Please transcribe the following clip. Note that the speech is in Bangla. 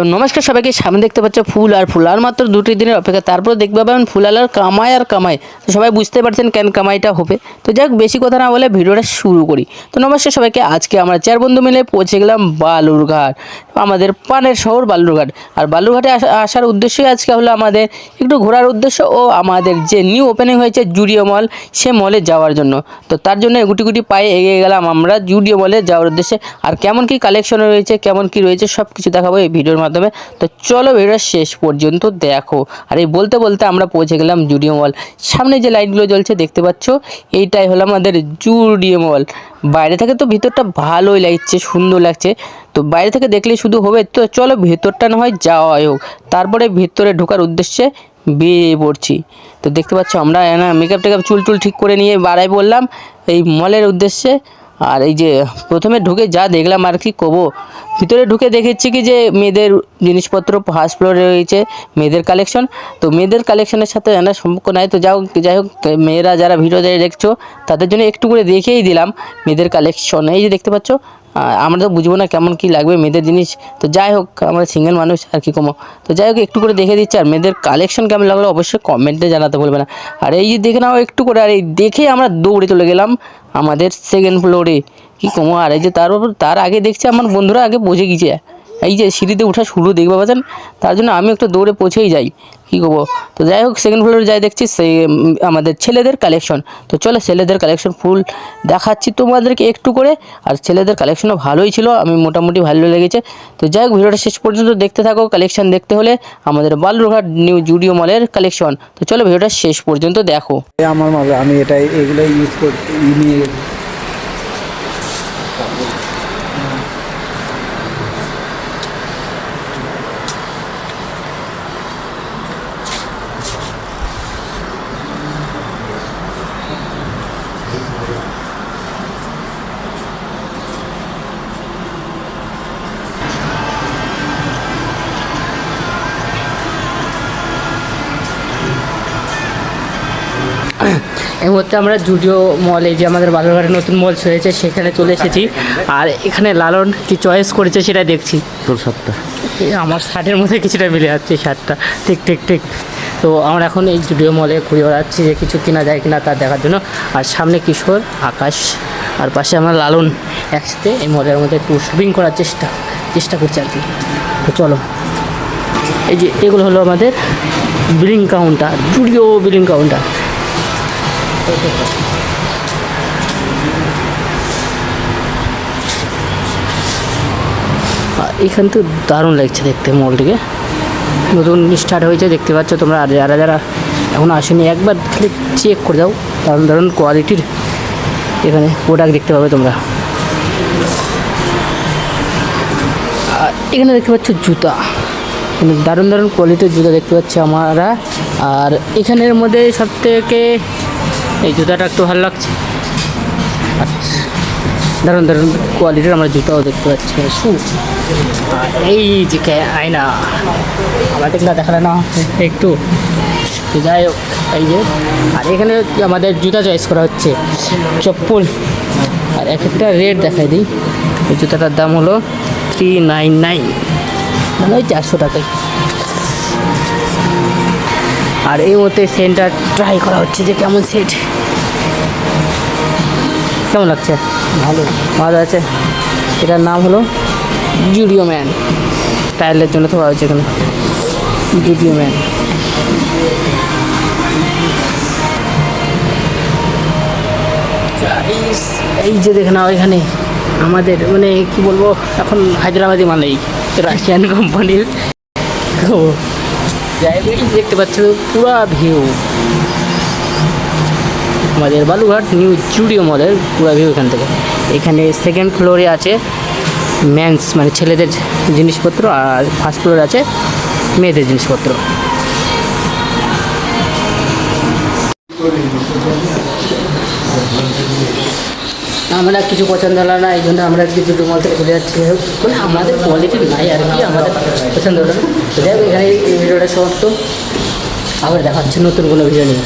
তো নমস্কার সবাইকে, সামনে দেখতে পাচ্ছ ফুল আর ফুল, আর মাত্র 2টি দিনের অপেক্ষা, তারপর দেখতে পাবেন ফুল আর কামাই আর কামাই। তো সবাই বুঝতে পারছেন কেন কামাইটা হবে। তো যাই হোক, বেশি কথা না বলে ভিডিওটা শুরু করি। তো নমস্কার সবাইকে, আজকে আমরা 4 বন্ধু মিলে পৌঁছে গেলাম বালুরঘাট, আমাদের পানের শহর বালুরঘাট। আর বালুরঘাটে আসার উদ্দেশ্যই আজকে হলো আমাদের একটু ঘোরার উদ্দেশ্য ও আমাদের যে নিউ ওপেনিং হয়েছে জুডিও মল, সে মলে যাওয়ার জন্য। তো তার জন্য গুটি গুটি পায়ে এগিয়ে গেলাম আমরা জুডিও মলে যাওয়ার উদ্দেশ্যে। আর কেমন কি কালেকশন রয়েছে, কেমন কি রয়েছে, সব কিছু দেখাবো এই ভিডিওর মাধ্যমে। তো চলো ভিডিওটা শেষ পর্যন্ত দেখো। আর এই বলতে বলতে আমরা পৌঁছে গেলাম জুডিও মল। সামনে যে লাইটগুলো জ্বলছে দেখতে পাচ্ছ, এইটাই হলো আমাদের জুডিও মল। বাইরে থেকে তো ভিতরটা ভালোই লাগছে, সুন্দর লাগছে। তো বাইরে থেকে দেখলেই শুধু হবে, তো চলো ভেতরটা না হয় যাওয়াই হোক। তারপরে ভেতরে ঢোকার উদ্দেশ্যে বেরিয়ে পড়ছি। তো দেখতে পাচ্ছ আমরা মেকআপ টেকআপ চুল টুল ঠিক করে নিয়ে বাড়াই বললাম এই মলের উদ্দেশ্যে। আর এই যে প্রথমে ঢুকে যা দেখলাম আর কি কব, ভিতরে ঢুকে দেখেছি কি যে মেয়েদের জিনিসপত্র ফার্স্ট ফ্লোরে রয়েছে, মেয়েদের কালেকশন। তো মেয়েদের কালেকশনের সাথে জানার সম্পর্ক নাই। তো যাই হোক, মেয়েরা যারা ভিডিও দেখছো তাদের জন্য একটু করে দেখেই দিলাম মেয়েদের কালেকশন। এই যে দেখতে পাচ্ছ, আমরা তো বুঝবো না কেমন কি লাগবে মেয়েদের জিনিস। তো যাই হোক, আমরা সিঙ্গেল মানুষ আর কি কমো। তো যাই হোক, একটু করে দেখে দিচ্ছি। আর মেয়েদের কালেকশন কেমন লাগলো অবশ্যই কমেন্টে জানাতে বলবে না। আর এই যে দেখে নাও একটু করে, আর এই দেখে আমরা দৌড়ে চলে গেলাম আমাদের সেকেন্ড ফ্লোরে। কি কমো। আর এই যে তার আগে দেখছি আমার বন্ধুরা আগে পৌঁছে গিয়েছে। এই যে সিঁড়িতে ওঠা শুরু দেখতে পাচ্ছেন, তার জন্য আমি একটু দৌড়ে পৌঁছেই যাই। কী করবো। তো যাই হোক, সেকেন্ড ফ্লোরে যাই দেখছি সেই আমাদের ছেলেদের কালেকশন। তো চলো ছেলেদের কালেকশন ফুল দেখাচ্ছি তোমাদেরকে একটু করে। আর ছেলেদের কালেকশনও ভালোই ছিল, আমি মোটামুটি ভালো লেগেছে। তো যাই হোক, ভিডিওটা শেষ পর্যন্ত দেখতে থাকো। কালেকশন দেখতে হলে আমাদের বালুরঘাট নিউ জুডিও মলের কালেকশন। তো চলো ভিডিওটা শেষ পর্যন্ত দেখো। আমার মালে আমি এগুলো ইউজ করতে নিয়ে এই মুহূর্তে আমরা জুডিও মলে, যে আমাদের বালুরঘাটে নতুন মল হয়েছে, সেখানে চলে এসেছি। আর এখানে লালন কি চয়েস করেছে সেটা দেখছি। তোর শার্টটা আমার শার্টের মধ্যে কিছুটা মিলে যাচ্ছে শার্টটা। ঠিক ঠিক ঠিক। তো আমরা এখন এই জুডিও মলে ঘুরে বেড়াচ্ছি যে কিছু কেনা যায় কিনা তা দেখার জন্য। আর সামনে কিশোর, আকাশ, আর পাশে আমরা লালন একসাথে এই মলের মধ্যে একটু শপিং করার চেষ্টা করছি আর কি। তো চলো, এই যে এগুলো হলো আমাদের billing counter, Zudio billing counter. এখান তো দারুণ লাগছে দেখতে, মলটিকে নতুন স্টার্ট হয়েছে দেখতে পাচ্ছ তোমরা। আর যারা এখন আসেনি একবার খালি চেক করে দাও, দারুণ দারুণ কোয়ালিটির এখানে প্রোডাক্ট দেখতে পাবে তোমরা। আর এখানে দেখতে পাচ্ছ জুতা, দারুণ দারুণ কোয়ালিটির জুতা দেখতে পাচ্ছি আমরা। আর এখানের মধ্যে সবথেকে এই জুতাটা একটু ভালো লাগছে। আচ্ছা, দারুণ দারুণ কোয়ালিটির আমরা জুতাও দেখতে পাচ্ছি, শু। আর এই যে আয়না, আমাদের না দেখালে না একটু। যাই হোক, এই যে আর এখানে আমাদের জুতা চয়েস করা হচ্ছে, চপ্পল। আর এক একটা রেট দেখাই দিই। এই জুতাটার দাম হলো 399, মানে ওই 400 টাকায়। আর এই মধ্যে সেন্টার ট্রাই করা হচ্ছে যে কেমন সেট, কেমন লাগছে। ভালো আছে। এটার নাম হলো জুডিও ম্যান, টাইলের জন্য ধোয়া হয়েছে এখানে জুডিও ম্যান। এই যে দেখে নাও, এখানে আমাদের মানে কি বলবো, এখন হায়দ্রাবাদি মানেই রাশিয়ান কোম্পানির। তো দেখতে পাচ্ছ পুরা ভিউ আমাদের বালুরঘাট নিউ জুডিও মলের পুরা ভিউ এখান থেকে। এখানে সেকেন্ড ফ্লোরে আছে মেন্স মানে ছেলেদের জিনিসপত্র, আর ফার্স্ট ফ্লোরে আছে মেয়েদের জিনিসপত্র। আমরা কিছু পছন্দ হলো না, এই জন্য আমরা আজকে জুডিও মল থেকে চলে যাচ্ছি। মানে আমাদের কোয়ালিটি নাই আর কি, আমাদের পছন্দ হলো না। যাই হোক, এখানে এই ভিডিওটা সমাপ্ত। আবার দেখাচ্ছে নতুন কোনো ভিডিও নিয়ে।